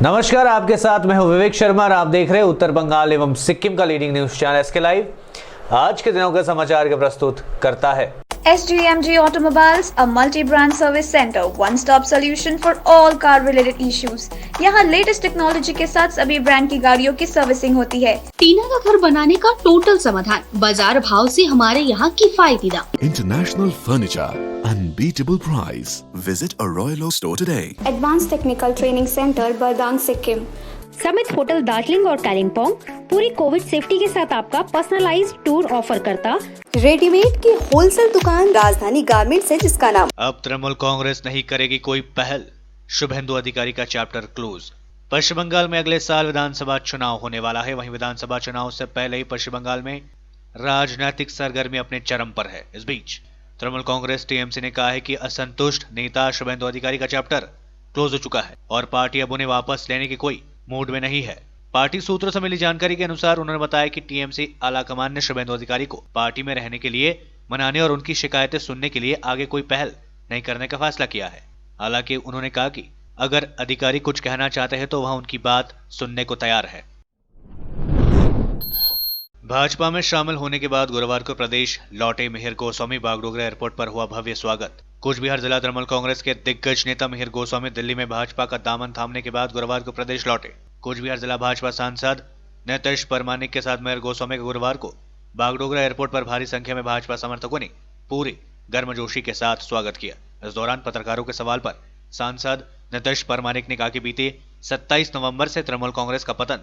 नमस्कार, आपके साथ मैं हूं विवेक शर्मा और आप देख रहे हैं उत्तर बंगाल एवं सिक्किम का leading news channel SK live. आज के दिनों के समाचार के प्रस्तुत करता है SGMG Automobiles, a multi-brand service center, one-stop solution for all car-related issues. यहाँ लेटेस्ट टेक्नोलॉजी के साथ सभी ब्रांड की गाड़ियों की सर्विसिंग होती है। टीना का घर बनाने का टोटल समाधान, बाजार भाव से हमारे यहाँ किफायती दाम। International Furniture, unbeatable price. Visit a Royal Oak store today. Advance technical training centre Bardang Sikkim. Summit hotel Darjeeling और कालिम्पोंग पूरी कोविड सेफ्टी के साथ आपका पर्सनलाइज्ड टूर ऑफर करता। रेडीमेड की होलसेल दुकान राजधानी गारमेंट्स है जिसका नाम। अब तृणमूल कांग्रेस नहीं करेगी कोई पहल, शुभेंदु अधिकारी का चैप्टर क्लोज। पश्चिम बंगाल में अगले साल विधानसभा चुनाव होने वाला है। वहीं विधानसभा चुनाव से पहले ही पश्चिम बंगाल में राजनीतिक सरगर्मी अपने चरम पर है। इस बीच तृणमूल कांग्रेस टीएमसी ने कहा है कि असंतुष्ट नेता शुभेंदु अधिकारी का चैप्टर क्लोज हो चुका है और पार्टी अब उन्हें वापस लेने की कोई मूड में नहीं है। पार्टी सूत्रों से मिली जानकारी के अनुसार उन्होंने बताया कि टीएमसी आलाकमान ने शुभेंदु अधिकारी को पार्टी में रहने के लिए मनाने और उनकी शिकायतें सुनने के लिए आगे कोई पहल नहीं करने का फैसला किया है। हालांकि उन्होंने कहा कि अगर अधिकारी कुछ कहना चाहते हैं तो वह उनकी बात सुनने को तैयार है। भाजपा में शामिल होने के बाद गुरुवार को प्रदेश लौटे मिहिर गोस्वामी बागडोगरा एयरपोर्ट पर हुआ भव्य स्वागत। कुछ बिहार जिला तृणमूल कांग्रेस के दिग्गज नेता मिहिर गोस्वामी दिल्ली में भाजपा का दामन थामने के बाद गुरुवार को प्रदेश लौटे। कुछ बिहार जिला भाजपा सांसद नीतीश परमानिक के साथ मिहिर गोस्वामी का गुरुवार को बागडोगरा एयरपोर्ट पर भारी संख्या में भाजपा समर्थकों ने पूरी गर्मजोशी के साथ स्वागत किया। इस दौरान पत्रकारों के सवाल पर सांसद नीतीश परमानिक ने कहा कि बीते 27 नवंबर से तृणमूल कांग्रेस का पतन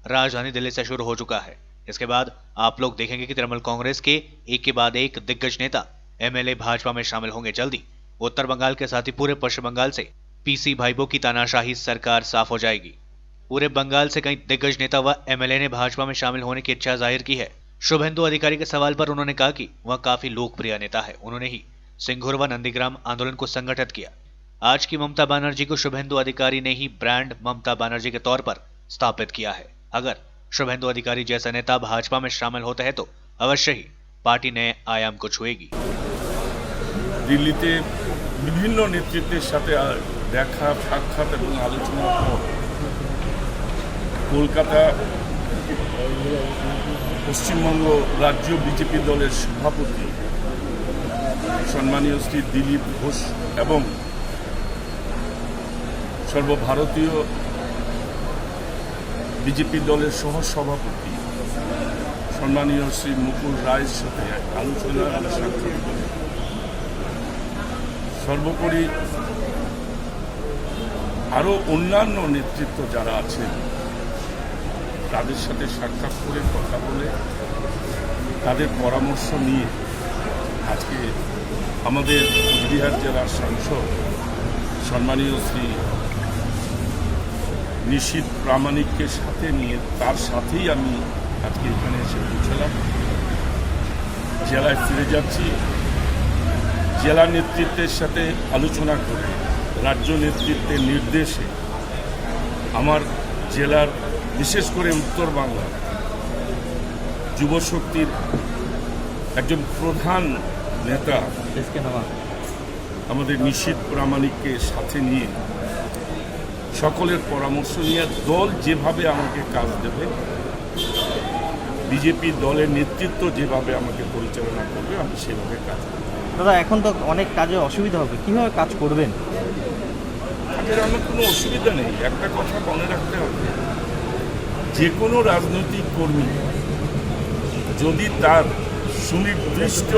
राजधानी दिल्ली से शुरू हो चुका है। इसके बाद आप लोग देखेंगे कि तृणमूल कांग्रेस के एक के बाद एक दिग्गज नेता एमएलए भाजपा में शामिल होंगे। जल्दी उत्तर बंगाल के साथ ही पूरे पश्चिम बंगाल से पीसी भाइपों की तानाशाही सरकार साफ हो जाएगी। पूरे बंगाल से कई दिग्गज नेता व एमएलए ने भाजपा में शामिल होने की इच्छा जाहिर की है। शुभेंदु अधिकारी के सवाल पर उन्होंने कहा कि वह काफी लोकप्रिय नेता है। उन्होंने ही सिंघुर व नंदीग्राम आंदोलन को संगठित किया। आज की ममता बनर्जी को शुभेंदु अधिकारी ने ही ब्रांड ममता बनर्जी के तौर पर स्थापित किया है। अगर शुभेंदु अधिकारी जैसा नेता भाजपा में शामिल होते हैं तो अवश्य ही पार्टी नए आयाम को छुएगी। দিল্লিতে বিভিন্ন নেতৃত্বের সাথে দেখা সাক্ষাৎ এবং আলোচনার পর কলকাতা পশ্চিমবঙ্গ রাজ্য বিজেপি দলের সভাপতি সম্মানীয় শ্রী দিলীপ ঘোষ এবং সর্বভারতীয় বিজেপি দলের সহ সভাপতি সম্মানীয় শ্রী মুকুল রায়ের সাথে আলোচনা সাক্ষাৎ করে সর্বোপরি আরও অন্যান্য নেতৃত্ব যারা আছেন তাদের সাথে সাক্ষাৎ করে কথা বলে তাদের পরামর্শ নিয়ে আজকে আমাদের কোচবিহার জেলার সাংসদ সম্মানীয় শ্রী নিশীথ প্রামাণিককে সাথে নিয়ে তার সাথেই আমি আজকে এখানে এসে পৌঁছলাম। জেলায় ফিরে যাচ্ছি। জেলা নেতৃত্বের সাথে আলোচনা করে রাজ্য নেতৃত্বের নির্দেশে আমার জেলার বিশেষ করে উত্তর বাংলার যুবশক্তির একজন প্রধান নেতা আমাদের নিশীথ প্রামাণিককে সাথে নিয়ে সকলের পরামর্শ নিয়ে দল যেভাবে আমাকে কাজ দেবে, বিজেপি দলের নেতৃত্ব যেভাবে আমাকে পরিচালনা করবে আমি সেভাবে কাজ করব। দাদা, এখন তো অনেক কাজে অসুবিধা হবে, কিভাবে কাজ করবেন? কাজের আমার কোনো অসুবিধা নেই। একটা কথা মনে রাখতে হবে, যে কোনো রাজনৈতিক কর্মী যদি তার সুনির্দিষ্ট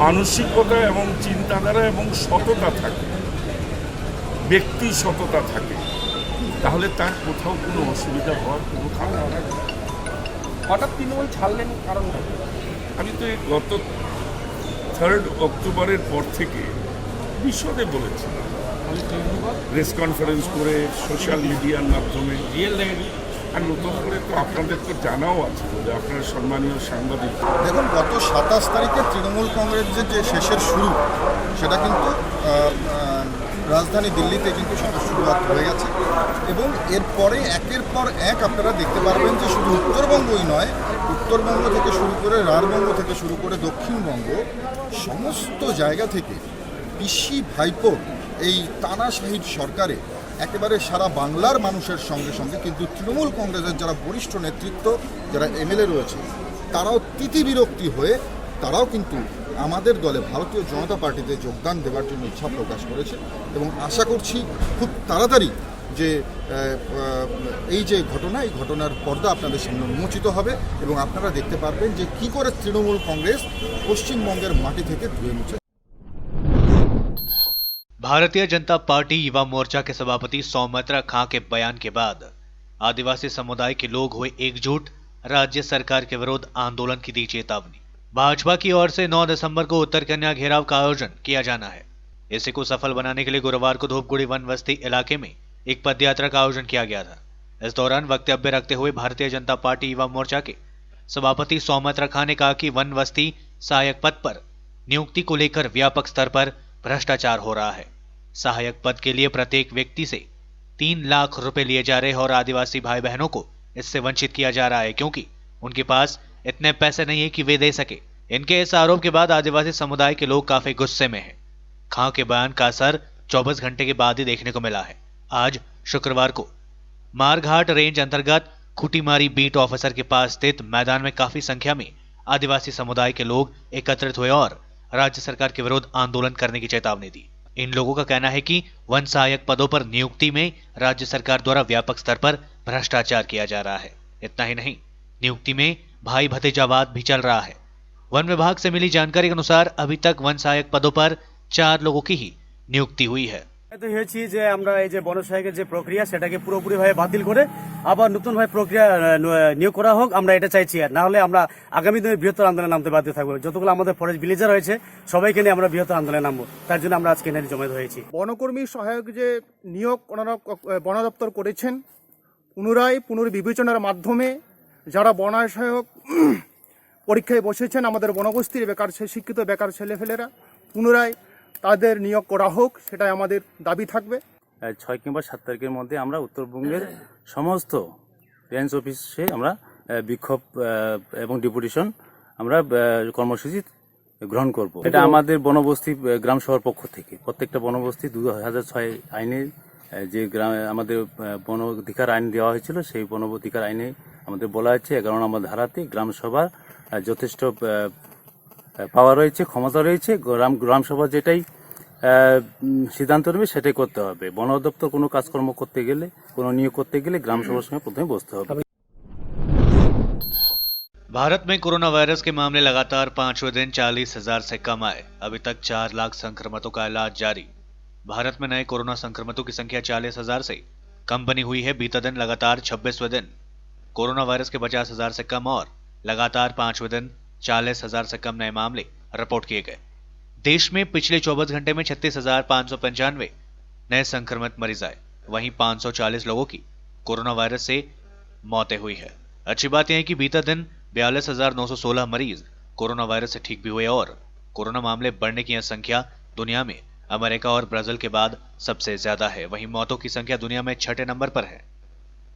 মানসিকতা এবং চিন্তাধারা এবং সততা থাকে, ব্যক্তি সততা থাকে, তাহলে তার কোথাও কোনো অসুবিধা হওয়ার কোনো কারণ নেই। হঠাৎ তৃণমূল ছাড়লেন কারণ? আমি তো এই গত 3 অক্টোবরের পর থেকে বিশদে বলেছি, প্রেস কনফারেন্স করে সোশ্যাল মিডিয়ার মাধ্যমে। আর নতুন করে তো আপনাদের তো জানাও আছে, বলে আপনার সম্মানীয় সাংবাদিক। দেখুন, গত 27 তারিখে তৃণমূল কংগ্রেসের যে শেষের শুরু, সেটা কিন্তু রাজধানী দিল্লিতে কিন্তু সেটা শুরুয়াত হয়ে গেছে এবং এরপরে একের পর এক আপনারা দেখতে পারবেন যে শুধু উত্তরবঙ্গই নয়, উত্তরবঙ্গ থেকে শুরু করে রাঢ়বঙ্গ থেকে শুরু করে দক্ষিণবঙ্গ সমস্ত জায়গা থেকে পিসি ভাইপোর এই তানাশাহির সরকারে একেবারে সারা বাংলার মানুষের সঙ্গে সঙ্গে কিন্তু তৃণমূল কংগ্রেসের যারা বরিষ্ঠ নেতৃত্ব, যারা এমএলএ রয়েছে, তারাও তিতিবিরক্তি হয়ে তারাও কিন্তু আমাদের দলে ভারতীয় জনতা পার্টিতে যোগদান দেওয়ার জন্য ইচ্ছা প্রকাশ করেছে। এবং আশা করছি খুব তাড়াতাড়ি যে এই যে ঘটনা, এই ঘটনার পর্দা আপনাদের সামনে উন্মোচিত হবে এবং আপনারা দেখতে পারবেন যে কী করে তৃণমূল কংগ্রেস পশ্চিমবঙ্গের মাটি থেকে ধুয়ে মুছে। भारतीय जनता पार्टी युवा मोर्चा के सभापति सौमित्रा खां के बयान के बाद आदिवासी समुदाय के लोग हुए एकजुट, राज्य सरकार के विरुद्ध आंदोलन की दी चेतावनी। भाजपा की ओर से 9 दिसंबर को उत्तर कन्या घेराव का आयोजन किया जाना है। इसी को सफल बनाने के लिए गुरुवार को धूपगुड़ी वन बस्ती इलाके में एक पदयात्रा का आयोजन किया गया था। इस दौरान वक्तव्य रखते हुए भारतीय जनता पार्टी युवा मोर्चा के सभापति सौमित्रा खां ने कहा कि वन बस्ती सहायक पद पर नियुक्ति को लेकर व्यापक स्तर पर भ्रष्टाचार हो रहा है। सहायक पद के लिए प्रत्येक व्यक्ति से 3 लाख रुपए लिए जा रहे हैं और आदिवासी भाई बहनों को इससे वंचित किया जा रहा है क्योंकि उनके पास इतने पैसे नहीं है कि वे दे सके। इनके इस आरोप के बाद आदिवासी समुदाय के लोग काफी गुस्से में हैं। खां के बयान का असर 24 घंटे के बाद ही देखने को मिला है। आज शुक्रवार को मारघाट रेंज अंतर्गत खुटीमारी बीट ऑफिसर के पास स्थित मैदान में काफी संख्या में आदिवासी समुदाय के लोग एकत्रित हुए और राज्य सरकार के विरुद्ध आंदोलन करने की चेतावनी दी। इन लोगों का कहना है कि वन सहायक पदों पर नियुक्ति में राज्य सरकार द्वारा व्यापक स्तर पर भ्रष्टाचार किया जा रहा है। इतना ही नहीं, नियुक्ति में भाई भतीजावाद भी चल रहा है। वन विभाग से मिली जानकारी के अनुसार अभी तक वन सहायक पदों पर 4 लोगों की ही नियुक्ति हुई है। তো হয়েছি যে আমরা এই যে বনসহায়কের যে প্রক্রিয়া সেটাকে পুরোপুরিভাবে বাতিল করে আবার নতুনভাবে প্রক্রিয়া নিয়োগ করা হোক, আমরা এটা চাইছি। আর না হলে আমরা আগামী দিনে বৃহত্তর আন্দোলনে নামতে বাধ্য থাকবো। যতগুলো আমাদের ফরেস্ট ভিলেজার রয়েছে সবাইকে নিয়ে আমরা বৃহত্তর আন্দোলনে নামবো, তার জন্য আমরা আজকে এখানে জমায়েত হয়েছি। বনকর্মী সহায়ক যে নিয়োগ ওনারা বন দপ্তর করেছেন, পুনরায় পুনর্বিবেচনার মাধ্যমে যারা বন সহায়ক পরীক্ষায় বসেছেন আমাদের বনবস্তির বেকার শিক্ষিত বেকার ছেলেফেলেরা, পুনরায় তাদের নিয়োগ করা হোক, সেটাই আমাদের দাবি থাকবে। 6 কিংবা 7 তারিখের মধ্যে আমরা উত্তরবঙ্গের সমস্ত রেঞ্জ অফিসে আমরা বিক্ষোভ এবং ডেপুটেশন আমরা কর্মসূচি গ্রহণ করব। এটা আমাদের বনবস্তি গ্রাম সভার পক্ষ থেকে প্রত্যেকটা বনবস্তি 2006 আইনে যে আমাদের বন অধিকার আইন দেওয়া হয়েছিল, সেই বন অধিকার আইনে আমাদের বলা হয়েছে 11 নম্বর ধারাতে গ্রাম সভার যথেষ্ট পাওয়ার রয়েছে, ক্ষমতা রয়েছে। গ্রাম সভা যেটাই সিদ্ধান্ত নেবে সেটাই করতে হবে। বন দপ্তর কোনো কাজকর্ম করতে গেলে, কোনো নিয়োগ করতে গেলে গ্রাম সভার সঙ্গে প্রথমে বসতে হবে। भारत में कोरोना वायरस के मामले लगातार 5वें दिन 40,000 से कम आए। अभी तक 4 लाख संक्रमितों का इलाज जारी। भारत में नए कोरोना संक्रमितों की संख्या 40,000 से कम बनी हुई है। बीता दिन लगातार 26वें दिन कोरोना वायरस के 50,000 से कम और लगातार 5वें दिन 40,000 से कम नए मामले रिपोर्ट किए गए। देश में पिछले 24 घंटे में 36,595 नए संक्रमित मरीज आए। वहीं 540 लोगों की कोरोना वायरस से मौतें हुई है। अच्छी बात यह है कि बीता दिन 42,916 मरीज कोरोना वायरस से ठीक भी हुए और कोरोना मामले बढ़ने की यह संख्या दुनिया में अमेरिका और ब्राजील के बाद सबसे ज्यादा है। वहीं मौतों की संख्या दुनिया में 6ठे नंबर पर है।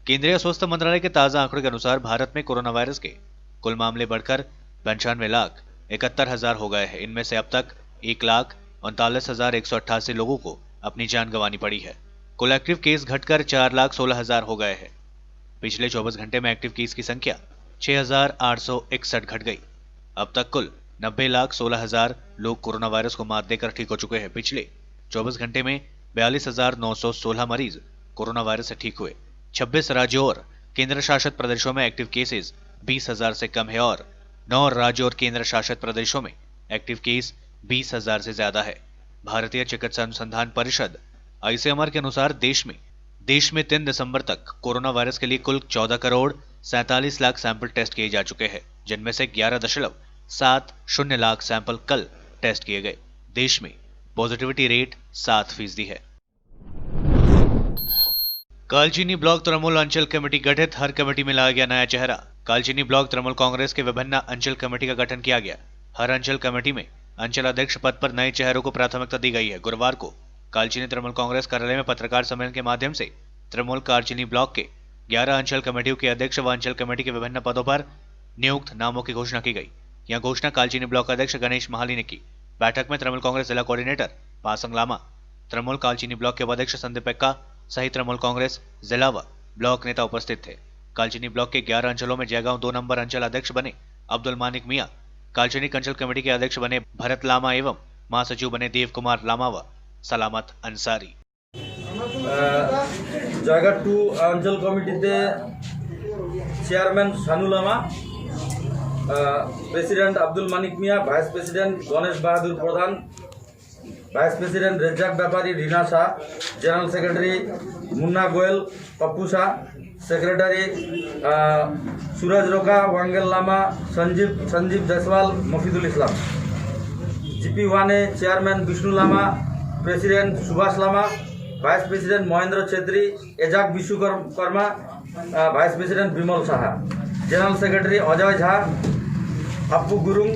केंद्रीय स्वास्थ्य मंत्रालय के ताजा आंकड़ों के अनुसार भारत में कोरोना वायरस के कुल मामले बढ़कर 95,71,000 हो गए हैं। इनमें से अब तक 1,39,188 लोगों को अपनी जान गंवानी पड़ी है। कुल एक्टिव केस घटकर 4,16,000 हो गए हैं। पिछले 24 घंटे में एक्टिव केस की संख्या 6,861 घट गई। अब तक कुल 90,16,000 लोग कोरोना वायरस को मात देकर ठीक हो चुके हैं। पिछले 24 घंटे में 42,916 मरीज कोरोना वायरस से ठीक हुए। 26 राज्यों और केंद्र शासित प्रदेशों में एक्टिव केसेस 20,000 से कम है और 9 राज्यों और केंद्र शासित प्रदेशों में एक्टिव केस 20,000 से ज्यादा है। भारतीय चिकित्सा अनुसंधान परिषद आईसीएमआर के अनुसार देश में 3 दिसंबर तक कोरोना वायरस के लिए कुल 14,47 लाख सैंपल टेस्ट किए जा चुके हैं, जिनमें से 11.70 लाख सैंपल कल टेस्ट किए गए। देश में पॉजिटिविटी रेट 7% है। कालचीनी ब्लॉक तृणमूल अंचल कमेटी गठित, हर कमेटी में लाया गया नया चेहरा। कालचीनी ब्लॉक तृणमूल कांग्रेस के विभिन्न अंचल कमेटी का गठन किया गया। हर अंचल कमेटी में अंचल अध्यक्ष पद पर नए चेहरों को प्राथमिकता दी गई है। गुरुवार को कालचीनी तृणमूल कांग्रेस कार्यालय में पत्रकार सम्मेलन के माध्यम से तृणमूल कालचीनी ब्लॉक के 11 अंचल कमेटियों के अध्यक्ष व अंचल कमेटी के विभिन्न पदों पर नियुक्त नामों की घोषणा की गई। यह घोषणा कालचीनी ब्लॉक अध्यक्ष गणेश महाली ने की। बैठक में तृणमूल कांग्रेस जिला कोऑर्डिनेटर पासंग लामा, तृणमूल कालचीनी ब्लॉक के उपाध्यक्ष संदीप एक्का, सहित तृणमूल कांग्रेस जिला व ब्लॉक नेता उपस्थित थे। कालचिनी ब्लॉक के 11 अंचलों में जयगांव 2 नंबर अंचल अध्यक्ष बने अब्दुल मानिक मियां, कालचिनी अंचल कमेटी के अध्यक्ष बने भरत लामा एवं महासचिव बने देव कुमार लामा व सलामत अंसारी। जयगांव 2 अंचल कमिटीते chairman Shanu Lama, president Abdul Manik Mia, vice president Ganesh Bahadur Pradhan, vice president Rezak Byapari Rina Shah, general secretary Munna Goyal Pappu Shah, secretary Suraj Roka, Wangal Lama, Sanjeev Jaiswal, Mafidul Islam. GP वाने chairman Vishnu Lama, president Subhash Lama, vice president Mahendra Chhetri, Ejak Vishwakarma, vice president Bimal Saha, general secretary Ajay Jha, Appu Gurung,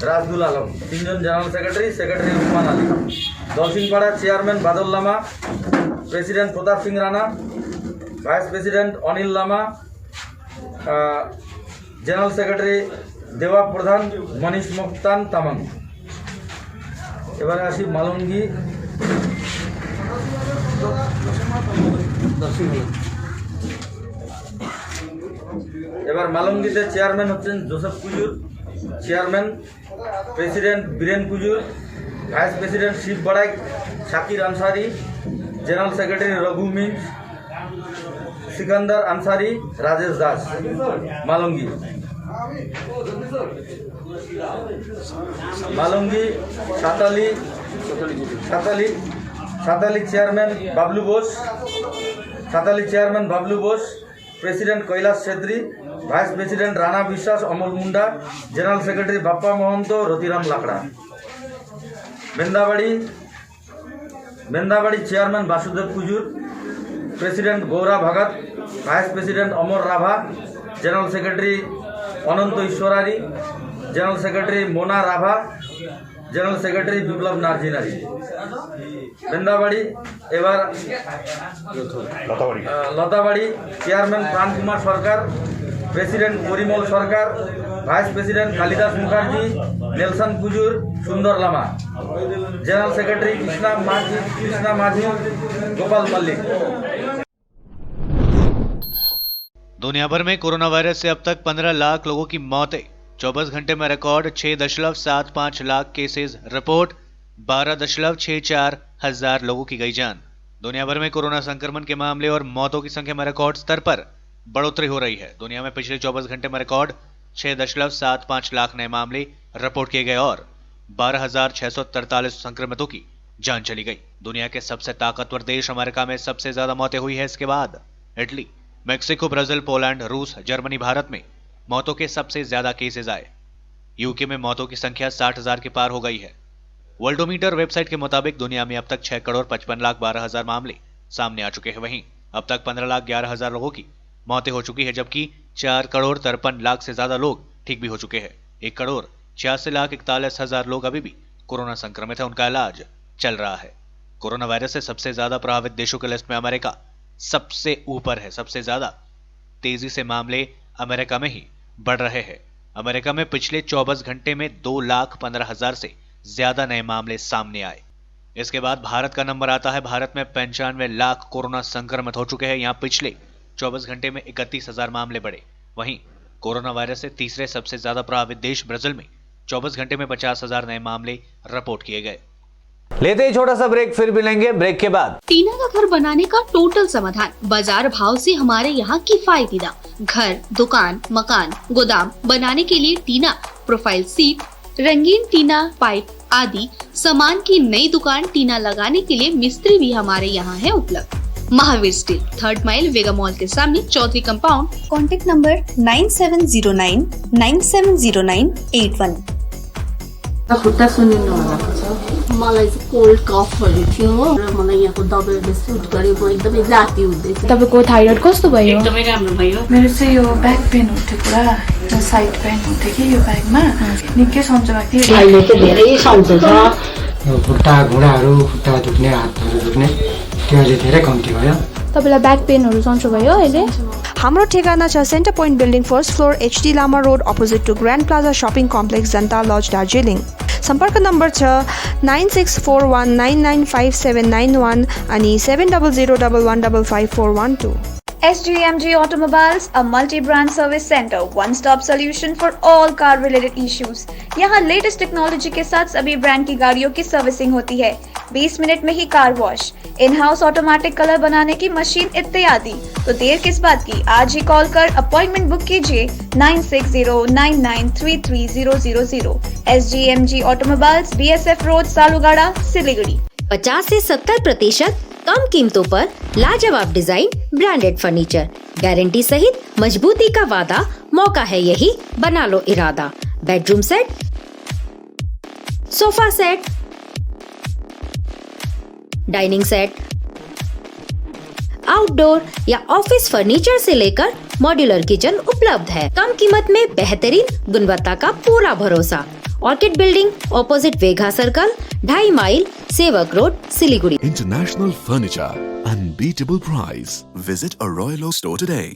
Rajdul Alam, 3 जन जनरल सेक्रेटरी उस्मान आली। दलसिंहपाड़ा chairman Badal Lama, president Pratap Singh Rana, vice president Anil Lama, general secretary Deva Pradhan, Manish Muktan Tamang. एबारे आसि मालंगी एबार मालंगीते चेयरमैन हच्छेन Joseph Kujur, chairman president Biren Kujur, vice president Shiv Baraik, Shakir Ansari, general secretary Raghu Minz, Sikandar Ansari, Rajesh Das. Malangi Satali chairman Bablu Bose, president Kailash Chhetri, vice president Rana Biswas, Amal Munda, general secretary Bappa Mahanta, Ratiram Lakra. Mendabari chairman Vasudev Kujur, president Gaura Bhagat, vice president Amar Rabha, general secretary Anant Ishwarari, general secretary Mona Rabha, general secretary Biplab Narjinari. Mendabari एबार Latabari chairman Pran Kumar Sarkar, president Parimal Sarkar, vice president Kalidas Mukherjee, Nelson Kujur, Sundar Lama, general secretary Krishna माझी, गोपाल मल्लिक। दुनिया भर में corona virus से अब तक 15 लाख लोगों की मौतें, 24 घंटे में रिकॉर्ड 6.75 लाख केसेस रिपोर्ट, 12.64 हजार लोगों की गई जान। दुनिया भर में कोरोना संक्रमण के मामले और मौतों की संख्या में रिकॉर्ड स्तर पर बढ़ोतरी हो रही है। दुनिया में पिछले 24 घंटे में रिकॉर्ड 6.75 लाख नए मामले रिपोर्ट किए गए और 12,643 संक्रमितों की जान चली गई। दुनिया के सबसे ताकतवर देश अमेरिका में सबसे ज्यादा मौतें हुई है। इसके बाद इटली, मेक्सिको, ब्राजील, पोलैंड, रूस, जर्मनी, भारत में मौतों के सबसे ज्यादा केसेस आए। यूके में मौतों की संख्या 60,000 के पार हो गई है। वर्ल्डोमीटर वेबसाइट के मुताबिक दुनिया में अब तक 6,55,12,000 मामले सामने आ चुके हैं। वहीं अब तक 15,11,000 लोगों की मौतें हो चुकी है, जबकि 4,53,00,000 से ज्यादा लोग ठीक भी हो चुके हैं। 1,86,41,000 लोग अभी भी कोरोना संक्रमित है, उनका इलाज चल रहा है। कोरोना वायरस से सबसे ज्यादा प्रभावित देशों की लिस्ट में अमेरिका सबसे ऊपर है। सबसे ज्यादा तेजी से मामले अमेरिका में ही बढ़ रहे हैं। अमेरिका में पिछले 24 घंटे में 2,15,000 से ज्यादा नए मामले सामने आए। इसके बाद भारत का नंबर आता है। भारत में 95 लाख कोरोना संक्रमित हो चुके हैं। यहाँ पिछले 24 घंटे में 31,000 मामले बढ़े। वहीं कोरोना वायरस से तीसरे सबसे ज्यादा प्रभावित देश ब्राजील में 24 घंटे में 50,000 नए मामले रिपोर्ट किए गए। लेते ही छोटा सा ब्रेक, फिर मिलेंगे ब्रेक के बाद। टीना का घर बनाने का टोटल समाधान बाजार भाव से हमारे यहाँ किफायती दाम। घर, दुकान, मकान, गोदाम बनाने के लिए टीना, प्रोफाइल सीट, रंगीन टीना, पाइप आदि सामान की नई दुकान टीना लगाने के लिए मिस्त्री भी हमारे यहाँ है उपलब्ध। महावीर स्टील, 3rd माइल, वेगा मॉल के सामने, चौधरी कंपाउंड। Contact number 9709 970981। खुट्टा सुनिनु भएको छ। मलाई चाहिँ कोल्ड कफहरू थियो र मलाई यहाँको दबाईले सुट गर्यो। म एकदमै जाती हुँदैछ। तपाईको थाइरोइड कस्तो भयो? एकदमै राम्रो भयो। मेरो चाहिँ यो ब्याक पेन हुन्थ्यो पुरा, साइड पेन हुन्थ्यो कि यो ब्याकमा निकै सन्चो भएको थियो। अहिले चाहिँ धेरै सन्चो छ। खुट्टा घुँडाहरू, खुट्टा दुख्ने, हातहरू दुख्ने त्यो अहिले धेरै कम्ती भयो। तपाईलाई ब्याक पेनहरू सन्चो भयो अहिले? हाम्रो ठेगाना छ centre point building, 1st floor, HD Lama road, opposite to grand plaza shopping complex, Janata lodge, Darjeeling. सम्पर्क नम्बर छ 9641995791 अनि 7001155412। SGMG Automobiles, a multi-brand service center, one-stop solution for all car-related issues. यहाँ लेटेस्ट टेक्नोलॉजी के साथ सभी ब्रांड की गाड़ियों की सर्विसिंग होती है। 20 मिनट में ही car wash, in house automatic colour बनाने की मशीन इत्यादि। तो देर किस बात की, आज ही कॉल कर अपॉइंटमेंट बुक कीजिए 9609933000। SGMG Automobiles, BSF road, Salugara, Siliguri. 50 से 70% कम कीमतों पर लाजवाब डिजाइन, ब्रांडेड फर्नीचर, गारंटी सहित मजबूती का वादा। मौका है यही, बना लो इरादा। Bedroom set, sofa set, dining set, outdoor या ऑफिस फर्नीचर से लेकर मॉड्यूलर किचन उपलब्ध है। कम कीमत में बेहतरीन गुणवत्ता का पूरा भरोसा। Orchid building, opposite Vega circle, 2.5 mile, Sevoke road, Siliguri. International Furniture, unbeatable price. Visit a Royal Oak store today.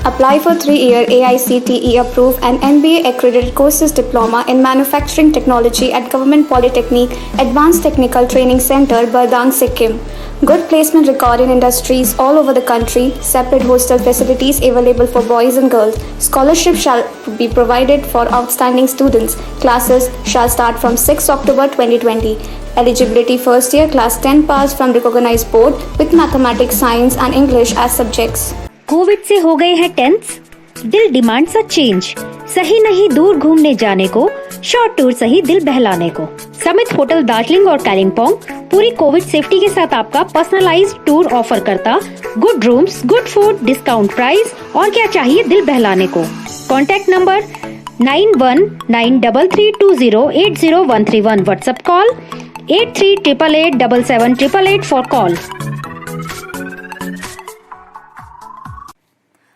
Apply for 3-year AICTE approved and MBA accredited courses diploma in manufacturing technology at Government Polytechnic Advanced Technical Training Center, Bardang, Sikkim. Good placement record in industries all over the country. Separate hostel facilities available for boys and girls. Scholarship shall be provided for outstanding students. Classes shall start from 6 October 2020. Eligibility first year class 10 pass from recognized board with mathematics, science and English as subjects. Covid से हो गए हैं tense, दिल demand सा change. सही नहीं दूर घूमने जाने को, शॉर्ट टूर सही दिल बहलाने को। समिट होटल दार्जिलिंग और कालिम्पोंग पूरी कोविड सेफ्टी के साथ आपका पर्सनलाइज्ड टूर ऑफर करता। Good rooms, good food, discount price और क्या चाहिए दिल बहलाने को। Contact number 919332080131। WhatsApp call 8388877888 for call.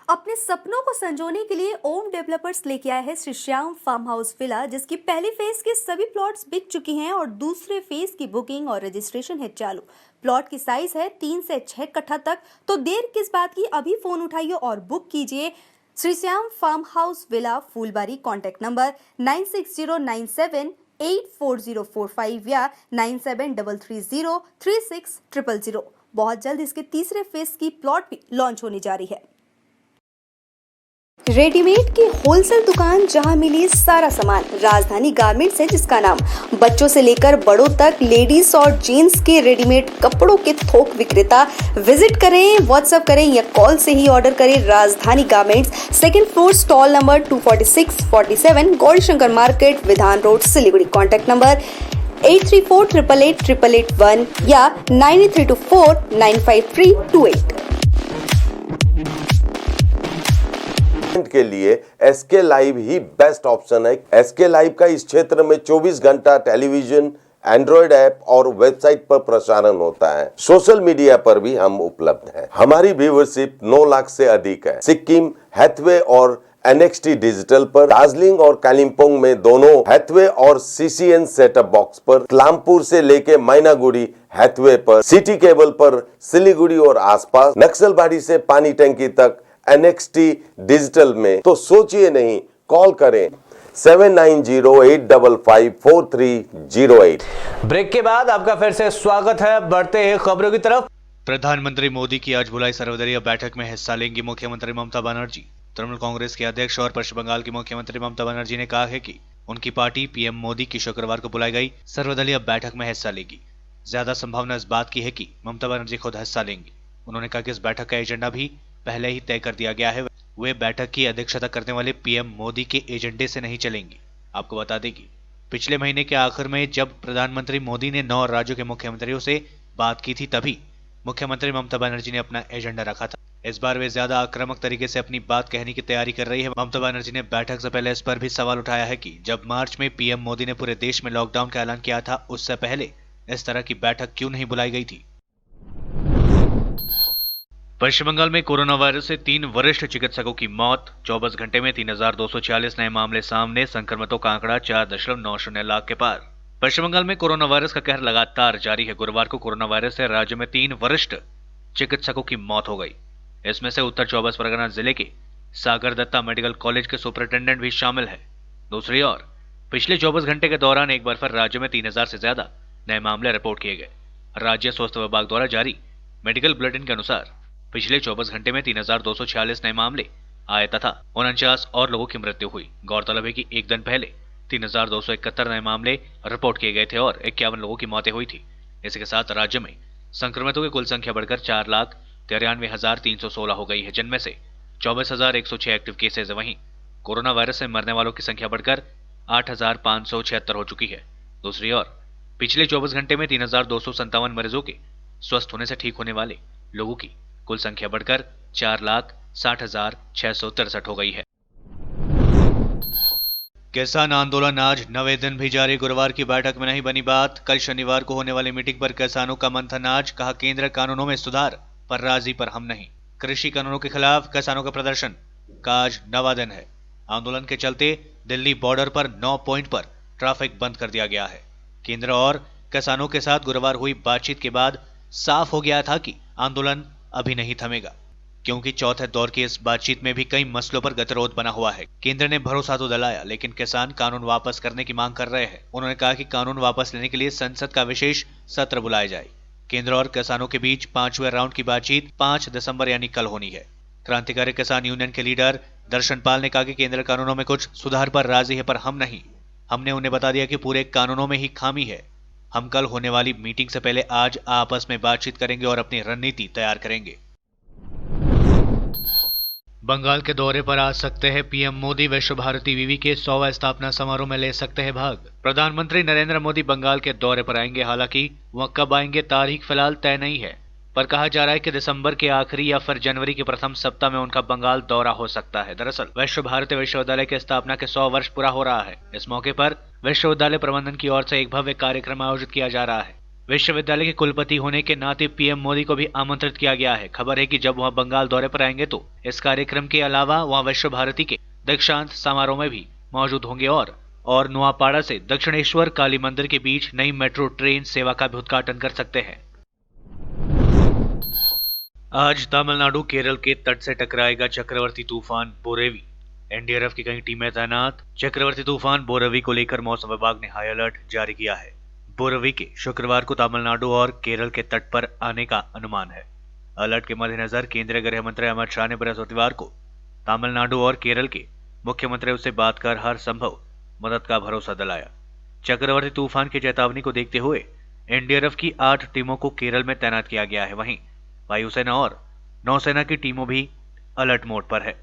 अपने सपनों को संजोने के लिए ओम डेवलपर्स लेके आया है Shri Shyam farm house villa, जिसकी पहली फेज के सभी प्लॉट्स बिक चुकी हैं और दूसरे फेज की बुकिंग और रजिस्ट्रेशन है चालू। प्लॉट की साइज है 3 से 6 कट्ठा तक। तो देर किस बात की, अभी फोन उठाइए और बुक कीजिए Shri Shyam farm house villa, Phulbari. Contact number 9609784045 या 9733036000। बहुत जल्द इसके तीसरे फेज की प्लॉट भी लॉन्च होने जा रही है। रेडीमेड की होलसेल दुकान जहां मिली सारा सामान, राजधानी गारमेंट्स है जिसका नाम। बच्चों से लेकर बड़ों तक लेडीज और जेंट्स के रेडीमेड कपड़ों के थोक विक्रेता। विजिट करें, व्हाट्सएप करें या कॉल से ही ऑर्डर करें। राजधानी garments, 2nd floor, stall number 246-47, Gaurishankar market, विधान रोड, सिलीगुड़ी। कॉन्टैक्ट नंबर 8348888881 या 9324953328। के लिए एसके लाइव ही बेस्ट ऑप्शन है। एसके लाइव का इस क्षेत्र में 24 घंटा टेलीविजन, एंड्रॉइड ऐप और वेबसाइट पर प्रसारण होता है। सोशल मीडिया पर भी हम उपलब्ध हैं। हमारी व्यूवरशिप 9 लाख से अधिक है। सिक्किम, हैथवे और NXT डिजिटल पर, दार्जिलिंग और कालिम्पोंग में दोनों हैथवे और CCN सेटअप बॉक्स पर, क्लामपुर से लेके मैनागुड़ी हैथवे पर, सिटी केबल पर सिलीगुड़ी और आसपास, नक्सलबाड़ी से पानी टंकी तक NXT डिजिटल में। तो सोचिए नहीं, कॉल करें 7908554308। ब्रेक के बाद आपका फिर से स्वागत है। बढ़ते हैं खबरों की तरफ। प्रधानमंत्री मोदी की आज बुलाई सर्वदलीय बैठक में हिस्सा लेंगी मुख्यमंत्री ममता बनर्जी। तृणमूल कांग्रेस के अध्यक्ष और पश्चिम बंगाल की मुख्यमंत्री ममता बनर्जी ने कहा है कि उनकी पार्टी पीएम मोदी की शुक्रवार को बुलाई गई सर्वदलीय बैठक में हिस्सा लेगी। ज्यादा संभावना इस बात की है कि ममता बनर्जी खुद हिस्सा लेंगी। उन्होंने कहा कि इस बैठक का एजेंडा भी पहले ही तय कर दिया गया है। वे बैठक की अध्यक्षता करने वाले पीएम मोदी के एजेंडे से नहीं चलेंगी। आपको बता दें कि पिछले महीने के आखिर में जब प्रधानमंत्री मोदी ने 9 राज्यों के मुख्यमंत्रियों से बात की थी, तभी मुख्यमंत्री ममता बनर्जी ने अपना एजेंडा रखा था। इस बार वे ज्यादा आक्रामक तरीके से अपनी बात कहने की तैयारी कर रही है। ममता बनर्जी ने बैठक से पहले इस पर भी सवाल उठाया है कि जब मार्च में पीएम मोदी ने पूरे देश में लॉकडाउन का ऐलान किया था, उससे पहले इस तरह की बैठक क्यों नहीं बुलाई गई थी। पश्चिम बंगाल में कोरोना वायरस से 3 वरिष्ठ चिकित्सकों की मौत। 24 घंटे में 3246 नए मामले सामने। संक्रमितों का आंकड़ा 4.90 लाख के पार। पश्चिम बंगाल में कोरोना वायरस का कहर लगातार जारी है। गुरुवार को कोरोना वायरस से राज्य में 3 वरिष्ठ चिकित्सकों की मौत हो गई। इसमें से उत्तर 24 परगना जिले के सागर दत्ता मेडिकल कॉलेज के सुपरिटेंडेंट भी शामिल है। दूसरी ओर पिछले 24 घंटे के दौरान एक बार फिर राज्य में 3000 से ज्यादा नए मामले रिपोर्ट किए गए। राज्य स्वास्थ्य विभाग द्वारा जारी मेडिकल बुलेटिन के अनुसार पिछले 24 घंटे में 3246 नए मामले आए तथा 49 और लोगों की मृत्यु हुई। गौरतलब है कि एक दिन पहले 3271 नए मामले रिपोर्ट किए गए थे और 51 लोगों की मौतें हुई थी। इसी के साथ राज्य में संक्रमितों की कुल संख्या बढ़कर 4,93,316 हो गई है, जिनमें से 24,106 एक्टिव केसेज है। वहीं कोरोना वायरस से मरने वालों की संख्या बढ़कर 8,576 हो चुकी है। दूसरी ओर पिछले 24 घंटे में 3,257 मरीजों के स्वस्थ होने से ठीक होने वाले लोगों की कुल संख्या बढ़कर 4,60,663 हो गई है। किसान आंदोलन आज 9वें दिन भी जारी। गुरुवार की बैठक में नहीं बनी बात। कल शनिवार को होने वाली मीटिंग पर किसानों का मंथन आज। कहा केंद्र कानूनों में सुधार पर राजी पर हम नहीं। कृषि कानूनों के खिलाफ किसानों का प्रदर्शन का आज 9वां दिन है। आंदोलन के चलते दिल्ली बॉर्डर पर 9 पॉइंट पर ट्रैफिक बंद कर दिया गया है। केंद्र और किसानों के साथ गुरुवार हुई बातचीत के बाद साफ हो गया था कि आंदोलन अभी नहीं थमेगा, क्योंकि चौथे दौर की इस बातचीत में भी कई मसलों पर गतिरोध बना हुआ है। केंद्र ने भरोसा तो दिलाया, लेकिन किसान कानून वापस करने की मांग कर रहे हैं। उन्होंने कहा कि कानून वापस लेने के लिए संसद का विशेष सत्र बुलाया जाए। केंद्र और किसानों के बीच 5वें राउंड की बातचीत 5 दिसंबर यानी कल होनी है। क्रांतिकारी किसान यूनियन के लीडर दर्शन पाल ने कहा कि केंद्र कानूनों में कुछ सुधार पर राजी है, पर हम नहीं। हमने उन्हें बता दिया कि पूरे कानूनों में ही खामी है। हम कल होने वाली मीटिंग से पहले आज आपस में बातचीत करेंगे और अपनी रणनीति तैयार करेंगे। बंगाल के दौरे पर आ सकते हैं पीएम मोदी। विश्व भारती विवि के 100वां स्थापना समारोह में ले सकते हैं भाग। प्रधानमंत्री नरेंद्र मोदी बंगाल के दौरे पर आएंगे। हालांकि वह कब आएंगे तारीख फिलहाल तय नहीं है, पर कहा जा रहा है कि दिसंबर के आखिरी या फिर जनवरी के प्रथम सप्ताह में उनका बंगाल दौरा हो सकता है। दरअसल विश्व भारती विश्वविद्यालय की स्थापना के 100 वर्ष पूरा हो रहा है। इस मौके पर विश्वविद्यालय प्रबंधन की ओर से एक भव्य कार्यक्रम आयोजित किया जा रहा है। विश्वविद्यालय के कुलपति होने के नाते पीएम मोदी को भी आमंत्रित किया गया है। खबर है कि जब वह बंगाल दौरे पर आएंगे तो इस कार्यक्रम के अलावा वह विश्व भारती के दीक्षांत समारोह में भी मौजूद होंगे और नुआपाड़ा से दक्षिणेश्वर काली मंदिर के बीच नई मेट्रो ट्रेन सेवा का भी उद्घाटन कर सकते हैं। आज तमिलनाडु केरल के तट से टकराएगा चक्रवर्ती तूफान बोरेवी। एनडीआरएफ की कई टीमें तैनात। चक्रवर्ती तूफान बोरेवी को लेकर मौसम विभाग ने हाई अलर्ट जारी किया है। बोरेवी के शुक्रवार को तमिलनाडु और केरल के तट पर आने का अनुमान है। अलर्ट के मद्देनजर केंद्रीय गृह मंत्री अमित शाह ने बृहस्पतिवार को तमिलनाडु और केरल के मुख्यमंत्रियों से बात कर हर संभव मदद का भरोसा दिलाया। चक्रवर्ती तूफान की चेतावनी को देखते हुए एनडीआरएफ की 8 टीमों को केरल में तैनात किया गया है। वहीं वायुसेना और नौसेना की टीमों भी अलर्ट मोड पर है।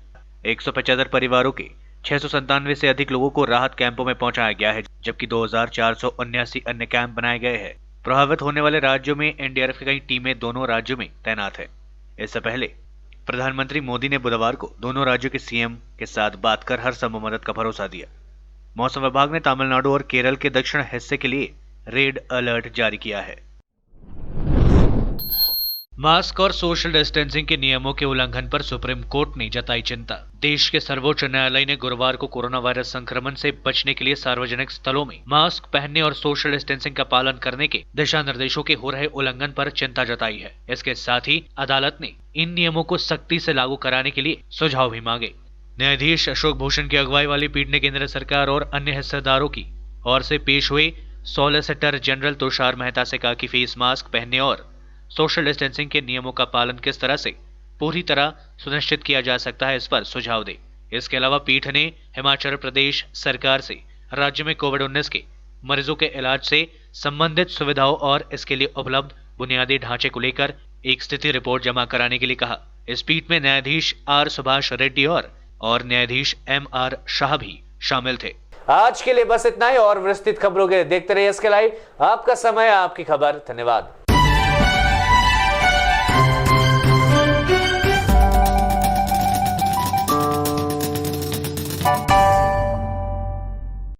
175 परिवारों के 697 से अधिक लोगों को राहत कैंपों में पहुंचाया गया है, जबकि 2479 अन्य कैंप बनाए गए हैं। प्रभावित होने वाले राज्यों में एनडीआरएफ की कई टीमें दोनों राज्यों में तैनात है। इससे पहले प्रधानमंत्री मोदी ने बुधवार को दोनों राज्यों के सीएम के साथ बात कर हर संभव मदद का भरोसा दिया। मौसम विभाग ने तमिलनाडु और केरल के दक्षिण हिस्से के लिए रेड अलर्ट जारी किया है। मास्क और सोशल डिस्टेंसिंग के नियमों के उल्लंघन पर सुप्रीम कोर्ट ने जताई चिंता। देश के सर्वोच्च न्यायालय ने गुरुवार को कोरोना वायरस संक्रमण से बचने के लिए सार्वजनिक स्थलों में मास्क पहनने और सोशल डिस्टेंसिंग का पालन करने के दिशा निर्देशों के हो रहे उल्लंघन पर चिंता जताई है। इसके साथ ही अदालत ने इन नियमों को सख्ती से लागू कराने के लिए सुझाव भी मांगे। न्यायाधीश अशोक भूषण की अगुवाई वाली पीठ ने केंद्र सरकार और अन्य हिस्सेदारों की ओर से पेश हुए सॉलिसिटर जनरल तुषार मेहता से कहा कि फेस मास्क पहनने और सोशल डिस्टेंसिंग के नियमों का पालन किस तरह से पूरी तरह सुनिश्चित किया जा सकता है, इस पर सुझाव दे। इसके अलावा पीठ ने हिमाचल प्रदेश सरकार से राज्य में कोविड-19 के मरीजों के इलाज से संबंधित सुविधाओं और इसके लिए उपलब्ध बुनियादी ढांचे को लेकर एक स्थिति रिपोर्ट जमा कराने के लिए कहा। इस पीठ में न्यायाधीश आर सुभाष रेड्डी और न्यायाधीश एम.आर. शाह भी शामिल थे। आज के लिए बस इतना ही और विस्तृत खबरों के लिए देखते रहिए एसके लाइव। आपका समय आपकी खबर। धन्यवाद।